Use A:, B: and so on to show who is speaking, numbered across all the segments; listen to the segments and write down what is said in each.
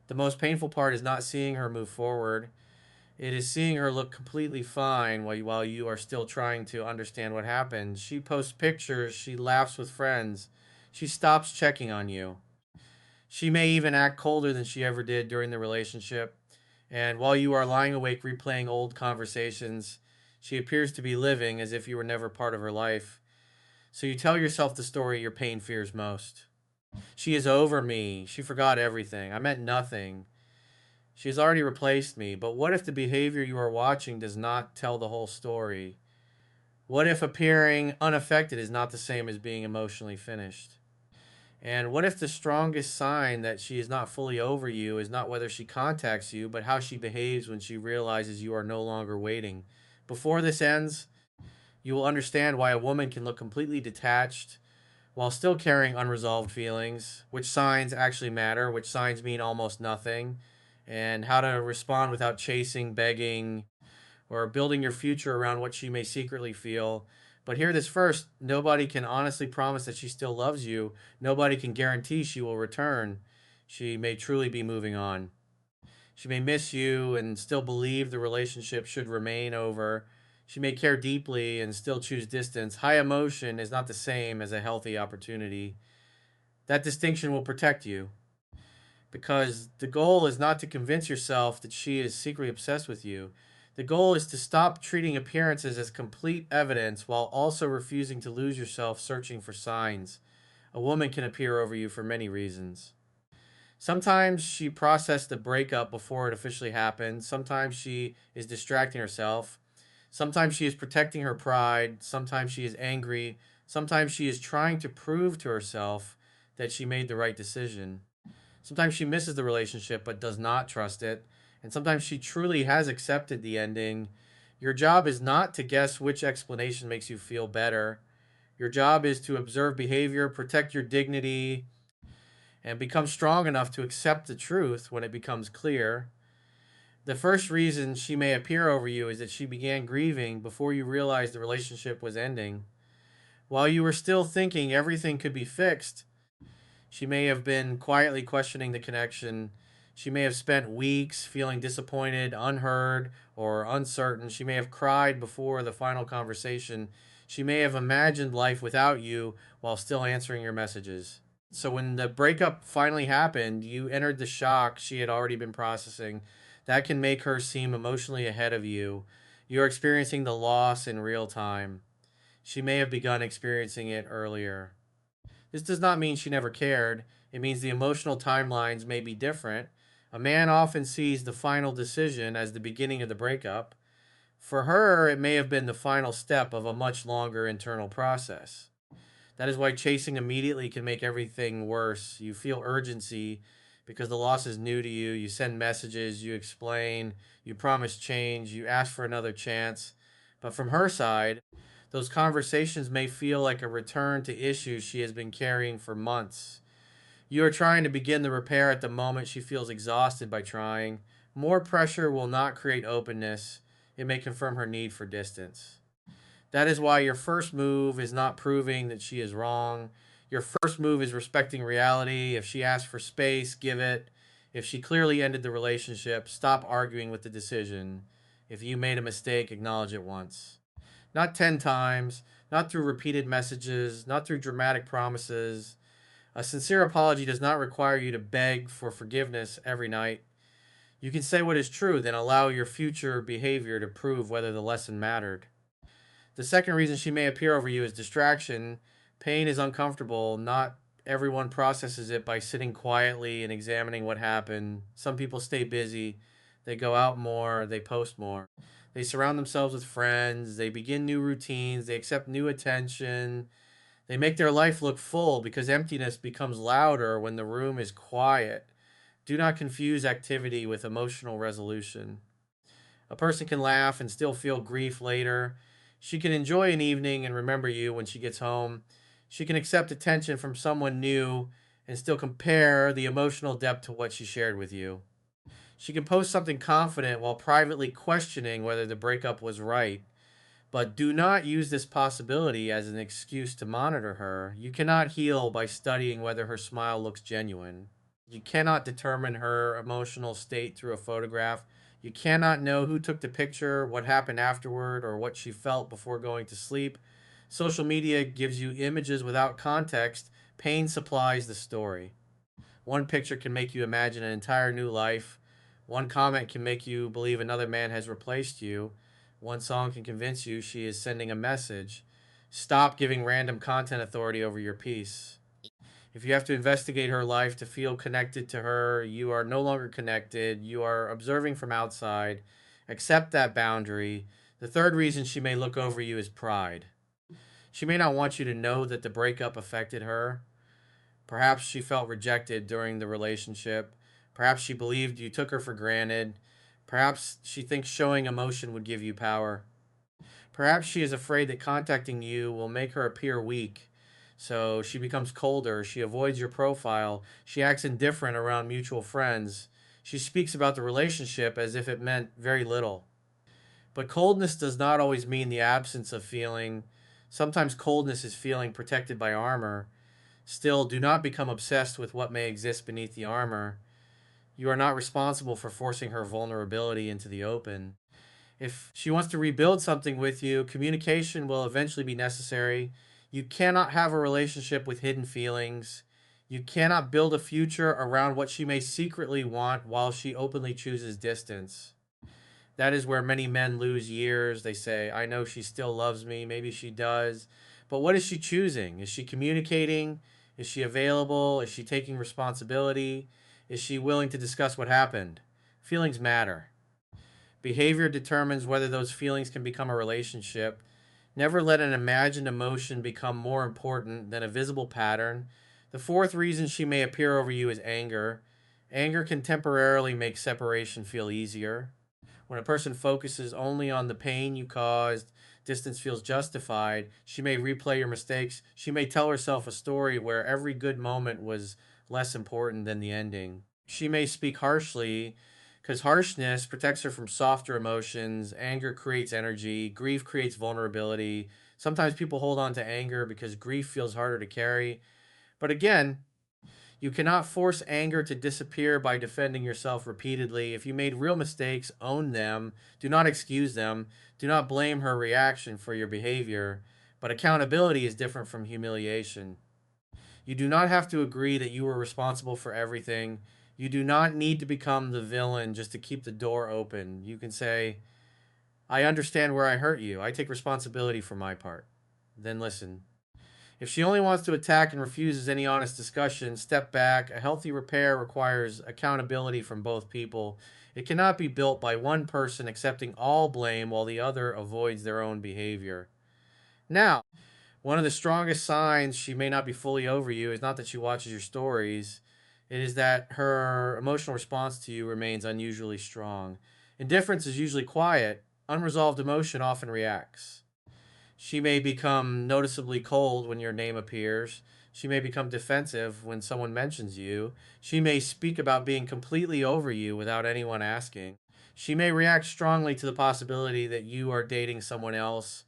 A: The most painful part is not seeing her move forward. It is seeing her look completely fine while you are still trying to understand what happened. She posts pictures, she laughs with friends, she stops checking on you. She may even act colder than she ever did during the relationship. And while you are lying awake replaying old conversations, she appears to be living as if you were never part of her life. So you tell yourself the story your pain fears most. She is over me. She forgot everything. I meant nothing. She has already replaced me. But what if the behavior you are watching does not tell the whole story? What if appearing unaffected is not the same as being emotionally finished? And what if the strongest sign that she is not fully over you is not whether she contacts you, but how she behaves when she realizes you are no longer waiting? Before this ends, you will understand why a woman can look completely detached while still carrying unresolved feelings, which signs actually matter, which signs mean almost nothing, and how to respond without chasing, begging, or building your future around what she may secretly feel. But hear this first, nobody can honestly promise that she still loves you. Nobody can guarantee she will return. She may truly be moving on. She may miss you and still believe the relationship should remain over. She may care deeply and still choose distance. High emotion is not the same as a healthy opportunity. That distinction will protect you because the goal is not to convince yourself that she is secretly obsessed with you. The goal is to stop treating appearances as complete evidence while also refusing to lose yourself searching for signs. A woman can appear over you for many reasons. Sometimes she processed the breakup before it officially happened. Sometimes she is distracting herself. Sometimes she is protecting her pride. Sometimes she is angry. Sometimes she is trying to prove to herself that she made the right decision. Sometimes she misses the relationship but does not trust it. And sometimes she truly has accepted the ending. Your job is not to guess which explanation makes you feel better. Your job is to observe behavior, protect your dignity, and become strong enough to accept the truth when it becomes clear. The first reason she may appear over you is that she began grieving before you realized the relationship was ending. While you were still thinking everything could be fixed, she may have been quietly questioning the connection. She may have spent weeks feeling disappointed, unheard, or uncertain. She may have cried before the final conversation. She may have imagined life without you while still answering your messages. So when the breakup finally happened, you entered the shock she had already been processing. That can make her seem emotionally ahead of you. You're experiencing the loss in real time. She may have begun experiencing it earlier. This does not mean she never cared. It means the emotional timelines may be different. A man often sees the final decision as the beginning of the breakup. For her, it may have been the final step of a much longer internal process. That is why chasing immediately can make everything worse. You feel urgency because the loss is new to you. You send messages, you explain, you promise change, you ask for another chance. But from her side, those conversations may feel like a return to issues she has been carrying for months. You are trying to begin the repair at the moment she feels exhausted by trying. More pressure will not create openness, it may confirm her need for distance. That is why your first move is not proving that she is wrong. Your first move is respecting reality. If she asks for space, give it. If she clearly ended the relationship, stop arguing with the decision. If you made a mistake, acknowledge it once. Not 10 times, not through repeated messages, not through dramatic promises. A sincere apology does not require you to beg for forgiveness every night. You can say what is true, then allow your future behavior to prove whether the lesson mattered. The second reason she may appear over you is distraction. Pain is uncomfortable. Not everyone processes it by sitting quietly and examining what happened. Some people stay busy. They go out more. They post more. They surround themselves with friends. They begin new routines. They accept new attention. They make their life look full because emptiness becomes louder when the room is quiet. Do not confuse activity with emotional resolution. A person can laugh and still feel grief later. She can enjoy an evening and remember you when she gets home. She can accept attention from someone new and still compare the emotional depth to what she shared with you. She can post something confident while privately questioning whether the breakup was right. But do not use this possibility as an excuse to monitor her. You cannot heal by studying whether her smile looks genuine. You cannot determine her emotional state through a photograph. You cannot know who took the picture, what happened afterward, or what she felt before going to sleep. Social media gives you images without context. Pain supplies the story. One picture can make you imagine an entire new life. One comment can make you believe another man has replaced you. One song can convince you she is sending a message. Stop giving random content authority over your peace. If you have to investigate her life to feel connected to her, you are no longer connected. You are observing from outside. Accept that boundary. The third reason she may look over you is pride. She may not want you to know that the breakup affected her. Perhaps she felt rejected during the relationship. Perhaps she believed you took her for granted. Perhaps she thinks showing emotion would give you power. Perhaps she is afraid that contacting you will make her appear weak. So she becomes colder. She avoids your profile. She acts indifferent around mutual friends. She speaks about the relationship as if it meant very little. But coldness does not always mean the absence of feeling. Sometimes coldness is feeling protected by armor. Still, do not become obsessed with what may exist beneath the armor. You are not responsible for forcing her vulnerability into the open. If she wants to rebuild something with you, communication will eventually be necessary. You cannot have a relationship with hidden feelings. You cannot build a future around what she may secretly want while she openly chooses distance. That is where many men lose years. They say, I know she still loves me. Maybe she does. But what is she choosing? Is she communicating? Is she available? Is she taking responsibility? Is she willing to discuss what happened? Feelings matter. Behavior determines whether those feelings can become a relationship. Never let an imagined emotion become more important than a visible pattern. The fourth reason she may appear over you is anger. Anger can temporarily make separation feel easier. When a person focuses only on the pain you caused, distance feels justified. She may replay your mistakes. She may tell herself a story where every good moment was less important than the ending. She may speak harshly because harshness protects her from softer emotions. Anger creates energy. Grief creates vulnerability. Sometimes people hold on to anger because grief feels harder to carry. But again, you cannot force anger to disappear by defending yourself repeatedly. If you made real mistakes, own them. Do not excuse them. Do not blame her reaction for your behavior. But accountability is different from humiliation. You do not have to agree that you were responsible for everything. You do not need to become the villain just to keep the door open. You can say, I understand where I hurt you. I take responsibility for my part. Then listen. If she only wants to attack and refuses any honest discussion, step back. A healthy repair requires accountability from both people. It cannot be built by one person accepting all blame while the other avoids their own behavior. Now, one of the strongest signs she may not be fully over you is not that she watches your stories. It is that her emotional response to you remains unusually strong. Indifference is usually quiet. Unresolved emotion often reacts. She may become noticeably cold when your name appears. She may become defensive when someone mentions you. She may speak about being completely over you without anyone asking. She may react strongly to the possibility that you are dating someone else.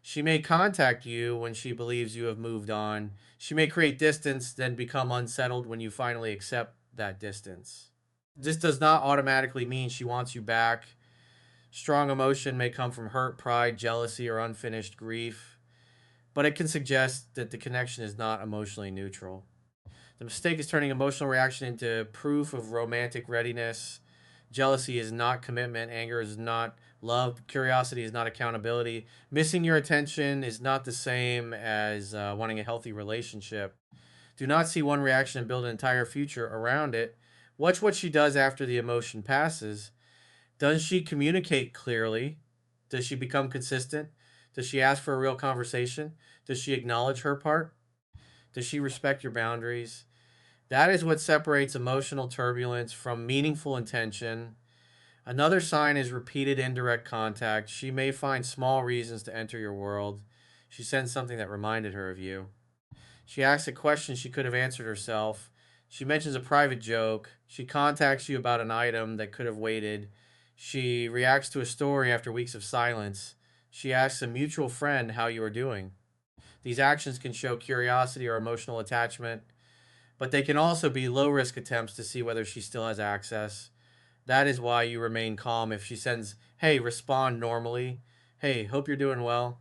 A: She may contact you when she believes you have moved on. She may create distance, then become unsettled when you finally accept that distance. This does not automatically mean she wants you back. Strong emotion may come from hurt, pride, jealousy, or unfinished grief, but it can suggest that the connection is not emotionally neutral. The mistake is turning emotional reaction into proof of romantic readiness. Jealousy is not commitment. Anger is not love. Curiosity is not accountability. Missing your attention is not the same as wanting a healthy relationship. Do not see one reaction and build an entire future around it. Watch what she does after the emotion passes. Does she communicate clearly? Does she become consistent? Does she ask for a real conversation? Does she acknowledge her part? Does she respect your boundaries? That is what separates emotional turbulence from meaningful intention. Another sign is repeated indirect contact. She may find small reasons to enter your world. She sends something that reminded her of you. She asks a question she could have answered herself. She mentions a private joke. She contacts you about an item that could have waited. She reacts to a story after weeks of silence. She asks a mutual friend how you are doing. These actions can show curiosity or emotional attachment, but they can also be low risk attempts to see whether she still has access. That is why you remain calm if she sends, "Hey, respond normally. Hey, hope you're doing well."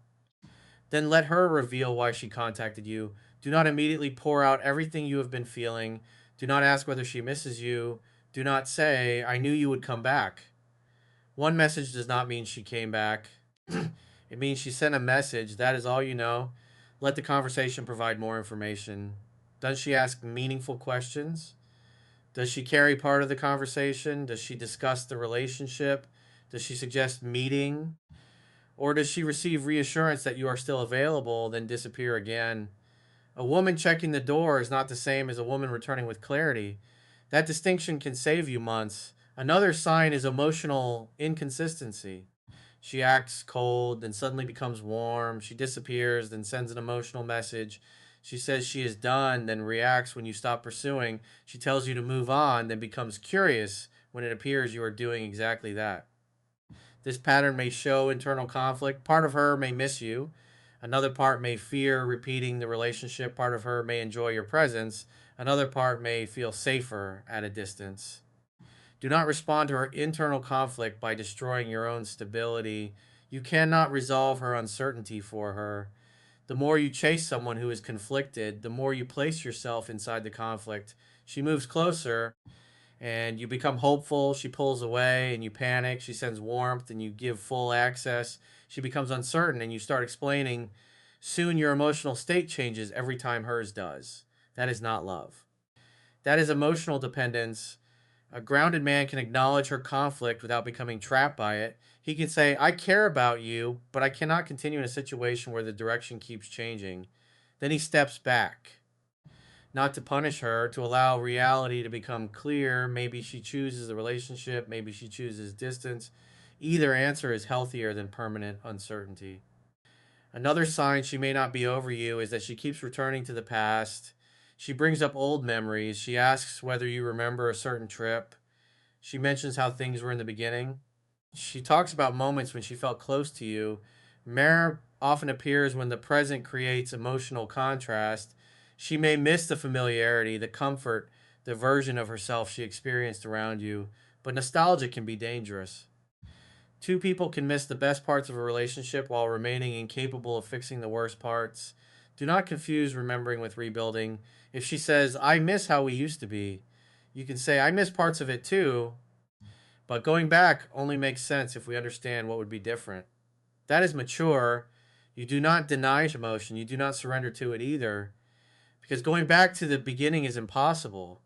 A: Then let her reveal why she contacted you. Do not immediately pour out everything you have been feeling. Do not ask whether she misses you. Do not say, "I knew you would come back." One message does not mean she came back. It means she sent a message. That is all you know. Let the conversation provide more information. Does she ask meaningful questions? Does she carry part of the conversation? Does she discuss the relationship? Does she suggest meeting? Or does she receive reassurance that you are still available, then disappear again? A woman checking the door is not the same as a woman returning with clarity. That distinction can save you months. Another sign is emotional inconsistency. She acts cold, then suddenly becomes warm. She disappears, then sends an emotional message. She says she is done, then reacts when you stop pursuing. She tells you to move on, then becomes curious when it appears you are doing exactly that. This pattern may show internal conflict. Part of her may miss you. Another part may fear repeating the relationship. Part of her may enjoy your presence. Another part may feel safer at a distance. Do not respond to her internal conflict by destroying your own stability. You cannot resolve her uncertainty for her. The more you chase someone who is conflicted, the more you place yourself inside the conflict. She moves closer, and you become hopeful. She pulls away and you panic. She sends warmth and you give full access. She becomes uncertain and you start explaining. Soon your emotional state changes every time hers does. That is not love. That is emotional dependence. A grounded man can acknowledge her conflict without becoming trapped by it. He can say, "I care about you, but I cannot continue in a situation where the direction keeps changing." Then he steps back, not to punish her, to allow reality to become clear. Maybe she chooses the relationship, maybe she chooses distance. Either answer is healthier than permanent uncertainty. Another sign she may not be over you is that she keeps returning to the past. She brings up old memories. She asks whether you remember a certain trip. She mentions how things were in the beginning. She talks about moments when she felt close to you. Mare often appears when the present creates emotional contrast. She may miss the familiarity, the comfort, the version of herself she experienced around you, but nostalgia can be dangerous. Two people can miss the best parts of a relationship while remaining incapable of fixing the worst parts. Do not confuse remembering with rebuilding. If she says, "I miss how we used to be," you can say, "I miss parts of it too, but going back only makes sense if we understand what would be different." That is mature. You do not deny emotion. You do not surrender to it either, because going back to the beginning is impossible.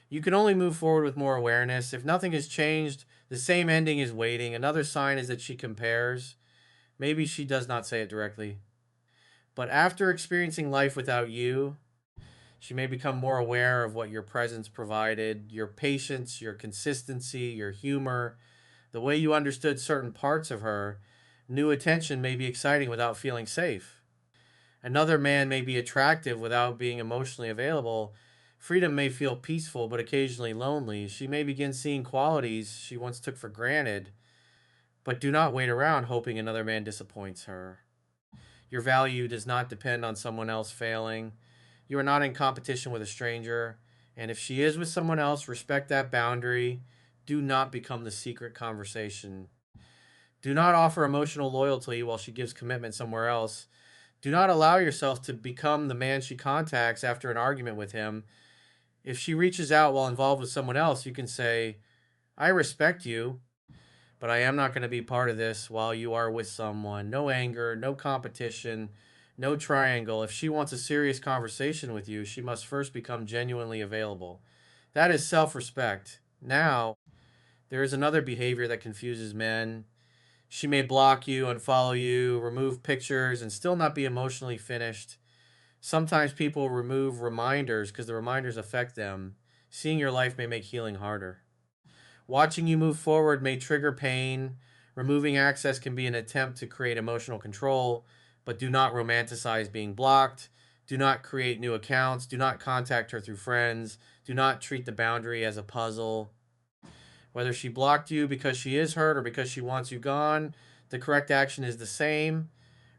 A: You can only move forward with more awareness. If nothing has changed, the same ending is waiting. Another sign is that she compares. Maybe she does not say it directly. But after experiencing life without you, she may become more aware of what your presence provided, your patience, your consistency, your humor, the way you understood certain parts of her. New attention may be exciting without feeling safe. Another man may be attractive without being emotionally available. Freedom may feel peaceful but occasionally lonely. She may begin seeing qualities she once took for granted, but do not wait around hoping another man disappoints her. Your value does not depend on someone else failing. You are not in competition with a stranger. And if she is with someone else, respect that boundary. Do not become the secret conversation. Do not offer emotional loyalty while she gives commitment somewhere else. Do not allow yourself to become the man she contacts after an argument with him. If she reaches out while involved with someone else, you can say, "I respect you, but I am not going to be part of this while you are with someone." No anger, no competition, no triangle. If she wants a serious conversation with you, she must first become genuinely available. That is self respect. Now, there is another behavior that confuses men. She may block you, unfollow you, remove pictures, and still not be emotionally finished. Sometimes people remove reminders because the reminders affect them. Seeing your life may make healing harder. Watching you move forward may trigger pain. Removing access can be an attempt to create emotional control, but do not romanticize being blocked. Do not create new accounts. Do not contact her through friends. Do not treat the boundary as a puzzle. Whether she blocked you because she is hurt or because she wants you gone, the correct action is the same.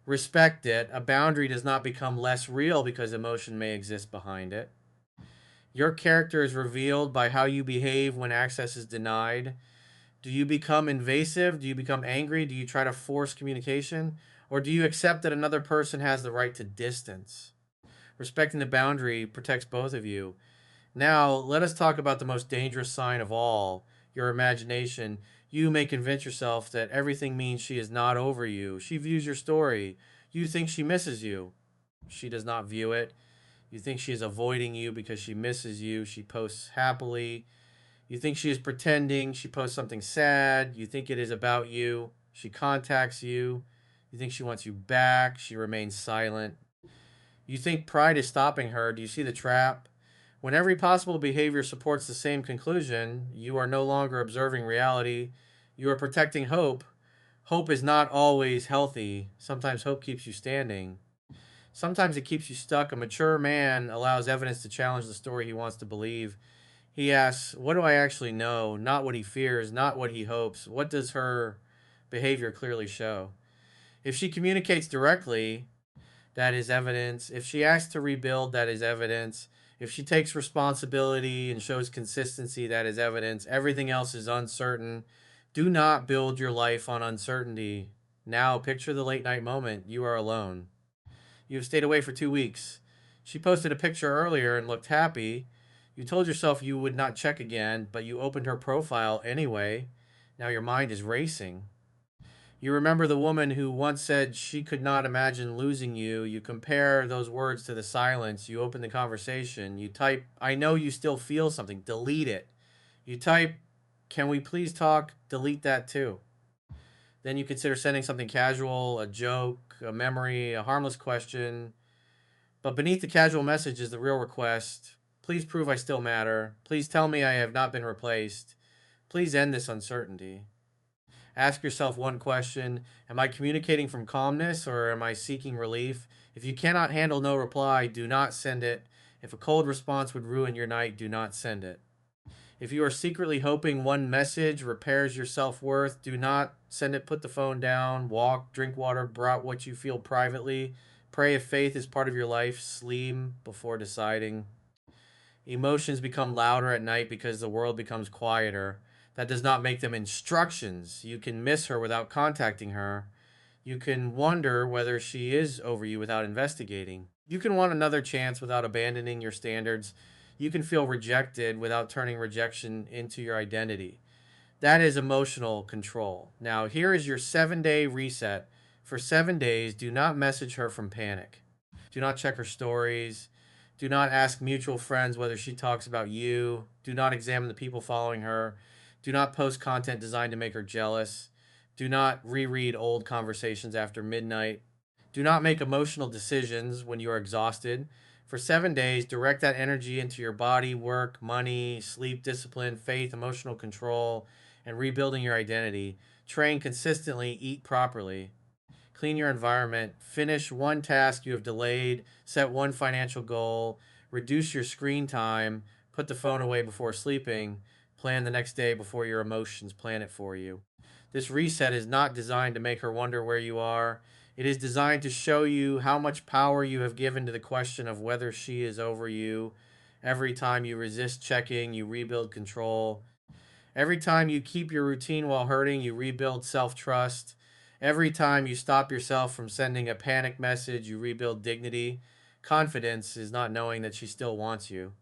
A: Respect it. A boundary does not become less real because emotion may exist behind it. Your character is revealed by how you behave when access is denied. Do you become invasive? Do you become angry? Do you try to force communication? Or do you accept that another person has the right to distance? Respecting the boundary protects both of you. Now, let us talk about the most dangerous sign of all, your imagination. You may convince yourself that everything means she is not over you. She views your story. You think she misses you. She does not view it. You think she is avoiding you because she misses you. She posts happily. You think she is pretending. She posts something sad. You think it is about you. She contacts you. You think she wants you back. She remains silent. You think pride is stopping her. Do you see the trap? When every possible behavior supports the same conclusion, you are no longer observing reality. You are protecting hope. Hope is not always healthy. Sometimes hope keeps you standing. Sometimes it keeps you stuck. A mature man allows evidence to challenge the story he wants to believe. He asks, what do I actually know? Not what he fears, not what he hopes. What does her behavior clearly show? If she communicates directly, that is evidence. If she asks to rebuild, that is evidence. If she takes responsibility and shows consistency, that is evidence. Everything else is uncertain. Do not build your life on uncertainty. Now, picture the late night moment. You are alone. You have stayed away for 2 weeks. She posted a picture earlier and looked happy. You told yourself you would not check again, but you opened her profile anyway. Now your mind is racing. You remember the woman who once said she could not imagine losing you. You compare those words to the silence. You open the conversation. You type, I know you still feel something. Delete it. You type, can we please talk? Delete that too. Then you consider sending something casual, a joke, a memory, a harmless question. But beneath the casual message is the real request. Please prove I still matter. Please tell me I have not been replaced. Please end this uncertainty. Ask yourself one question. Am I communicating from calmness or am I seeking relief? If you cannot handle no reply, do not send it. If a cold response would ruin your night, do not send it. If you are secretly hoping one message repairs your self worth, do not send it. Put the phone down, walk, drink water, brought what you feel privately. Pray if faith is part of your life. Sleep before deciding. Emotions become louder at night because the world becomes quieter. That does not make them instructions. You can miss her without contacting her. You can wonder whether she is over you without investigating. You can want another chance without abandoning your standards. You can feel rejected without turning rejection into your identity. That is emotional control. Now, here is your 7 day reset. For 7 days, do not message her from panic. Do not check her stories. Do not ask mutual friends whether she talks about you. Do not examine the people following her. Do not post content designed to make her jealous. Do not reread old conversations after midnight. Do not make emotional decisions when you are exhausted. For 7 days, direct that energy into your body, work, money, sleep, discipline, faith, emotional control, and rebuilding your identity. Train consistently, eat properly. Clean your environment, finish one task you have delayed, set one financial goal, reduce your screen time, put the phone away before sleeping, plan the next day before your emotions plan it for you. This reset is not designed to make her wonder where you are. It is designed to show you how much power you have given to the question of whether she is over you. Every time you resist checking, you rebuild control. Every time you keep your routine while hurting, you rebuild self trust. Every time you stop yourself from sending a panic message, you rebuild dignity. Confidence is not knowing that she still wants you.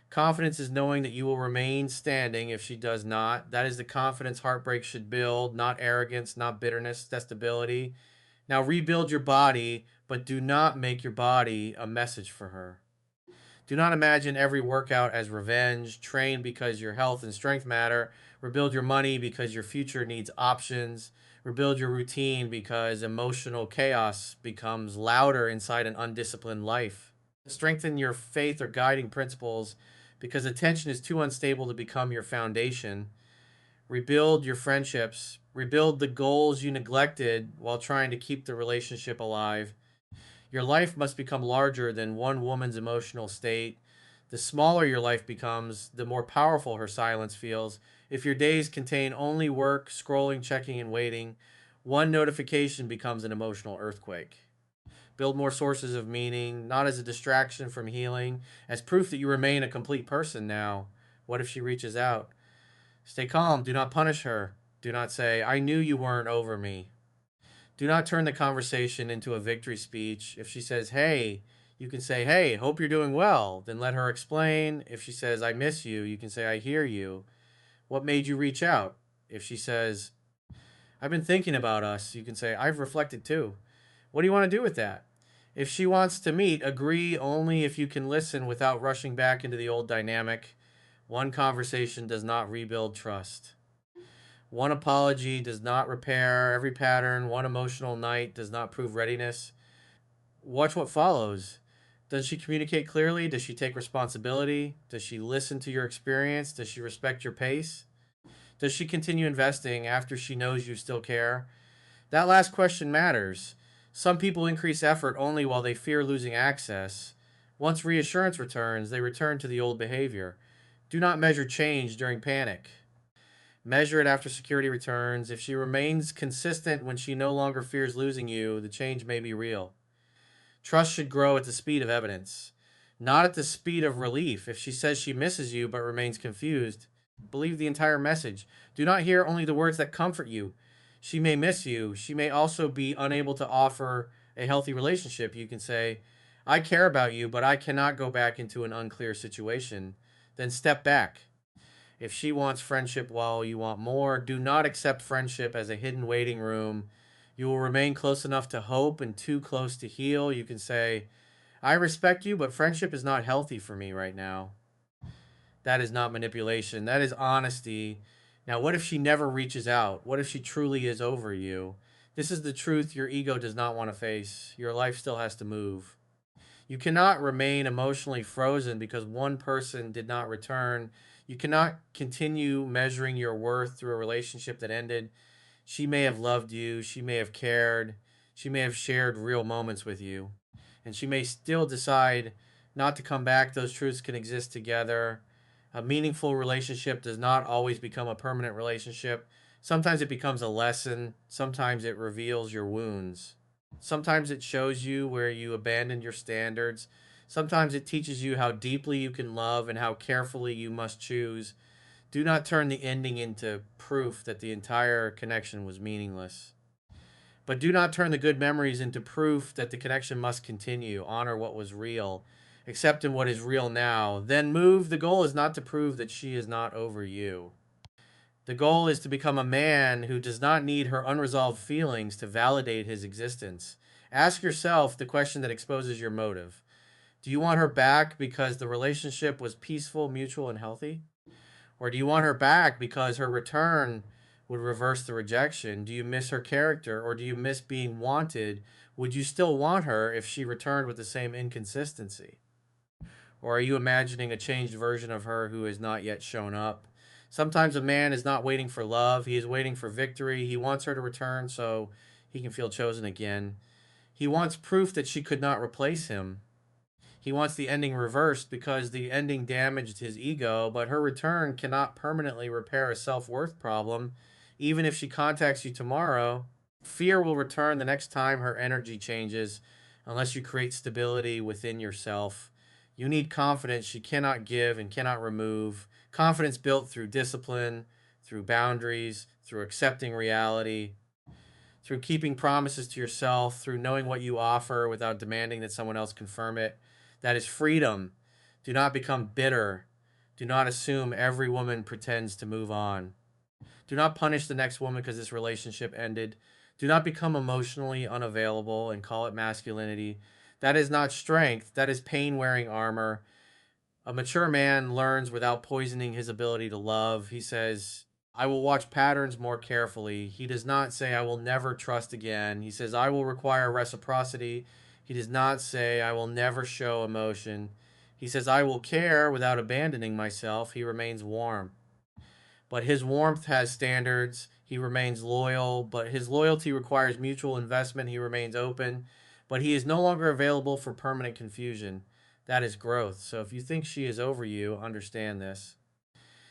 A: Confidence is knowing that you will remain standing if she does not. That is the confidence heartbreak should build, not arrogance, not bitterness, that's stability. Now rebuild your body, but do not make your body a message for her. Do not imagine every workout as revenge. Train because your health and strength matter. Rebuild your money because your future needs options. Rebuild your routine because emotional chaos becomes louder inside an undisciplined life. Strengthen your faith or guiding principles because attention is too unstable to become your foundation. Rebuild your friendships. Rebuild the goals you neglected while trying to keep the relationship alive. Your life must become larger than one woman's emotional state. The smaller your life becomes, the more powerful her silence feels. If your days contain only work, scrolling, checking, and waiting, one notification becomes an emotional earthquake. Build more sources of meaning, not as a distraction from healing, as proof that you remain a complete person now. What if she reaches out? Stay calm. Do not punish her. Do not say, I knew you weren't over me. Do not turn the conversation into a victory speech. If she says, hey, you can say, hey, hope you're doing well. Then let her explain. If she says, I miss you, you can say, I hear you. What made you reach out? If she says, I've been thinking about us, you can say, I've reflected too. What do you want to do with that? If she wants to meet, agree only if you can listen without rushing back into the old dynamic. One conversation does not rebuild trust. One apology does not repair every pattern. One emotional night does not prove readiness. Watch what follows. Does she communicate clearly? Does she take responsibility? Does she listen to your experience? Does she respect your pace? Does she continue investing after she knows you still care? That last question matters. Some people increase effort only while they fear losing access. Once reassurance returns, they return to the old behavior. Do not measure change during panic. Measure it after security returns. If she remains consistent when she no longer fears losing you, the change may be real. Trust should grow at the speed of evidence, not at the speed of relief. If she says she misses you but remains confused, believe the entire message. Do not hear only the words that comfort you. She may miss you. She may also be unable to offer a healthy relationship. You can say, I care about you, but I cannot go back into an unclear situation. Then step back. If she wants friendship while you want more, do not accept friendship as a hidden waiting room. You will remain close enough to hope and too close to heal. You can say, I respect you, but friendship is not healthy for me right now. That is not manipulation. That is honesty. Now, what if she never reaches out? What if she truly is over you? This is the truth your ego does not want to face. Your life still has to move. You cannot remain emotionally frozen because one person did not return. You cannot continue measuring your worth through a relationship that ended. She may have loved you, she may have cared, she may have shared real moments with you, and she may still decide not to come back. Those truths can exist together. A meaningful relationship does not always become a permanent relationship. Sometimes it becomes a lesson, sometimes it reveals your wounds. Sometimes it shows you where you abandoned your standards. Sometimes it teaches you how deeply you can love and how carefully you must choose. Do not turn the ending into proof that the entire connection was meaningless. But do not turn the good memories into proof that the connection must continue. Honor what was real. Accept in what is real now. Then move. The goal is not to prove that she is not over you. The goal is to become a man who does not need her unresolved feelings to validate his existence. Ask yourself the question that exposes your motive. Do you want her back because the relationship was peaceful, mutual, and healthy? Or do you want her back because her return would reverse the rejection? Do you miss her character or do you miss being wanted? Would you still want her if she returned with the same inconsistency? Or are you imagining a changed version of her who has not yet shown up? Sometimes a man is not waiting for love, he is waiting for victory. He wants her to return so he can feel chosen again. He wants proof that she could not replace him. He wants the ending reversed because the ending damaged his ego, but her return cannot permanently repair a self worth problem. Even if she contacts you tomorrow, fear will return the next time her energy changes unless you create stability within yourself. You need confidence she cannot give and cannot remove. Confidence built through discipline, through boundaries, through accepting reality, through keeping promises to yourself, through knowing what you offer without demanding that someone else confirm it. That is freedom. Do not become bitter. Do not assume every woman pretends to move on. Do not punish the next woman because this relationship ended. Do not become emotionally unavailable and call it masculinity. That is not strength. That is pain wearing armor. A mature man learns without poisoning his ability to love. He says, I will watch patterns more carefully. He does not say, I will never trust again. He says, I will require reciprocity. He does not say, I will never show emotion. He says, I will care without abandoning myself. He remains warm. But his warmth has standards. He remains loyal, but his loyalty requires mutual investment. He remains open, but he is no longer available for permanent confusion. That is growth. So if you think she is over you, understand this.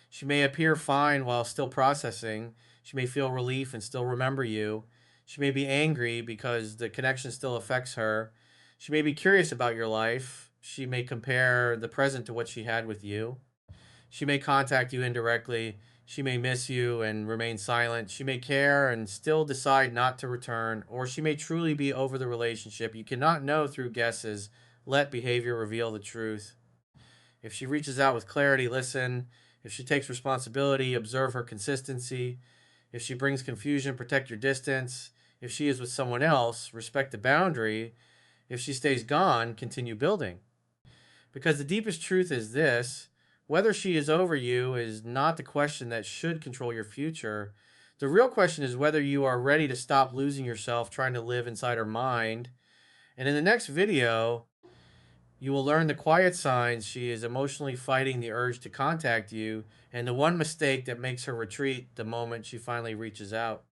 A: She may appear fine while still processing. She may feel relief and still remember you. She may be angry because the connection still affects her. She may be curious about your life. She may compare the present to what she had with you. She may contact you indirectly. She may miss you and remain silent. She may care and still decide not to return, or she may truly be over the relationship. You cannot know through guesses. Let behavior reveal the truth. If she reaches out with clarity, listen. If she takes responsibility, observe her consistency. If she brings confusion, protect your distance. If she is with someone else, respect the boundary. If she stays gone, continue building. Because the deepest truth is this: whether she is over you is not the question that should control your future. The real question is whether you are ready to stop losing yourself trying to live inside her mind. And in the next video, you will learn the quiet signs she is emotionally fighting the urge to contact you, and the one mistake that makes her retreat the moment she finally reaches out.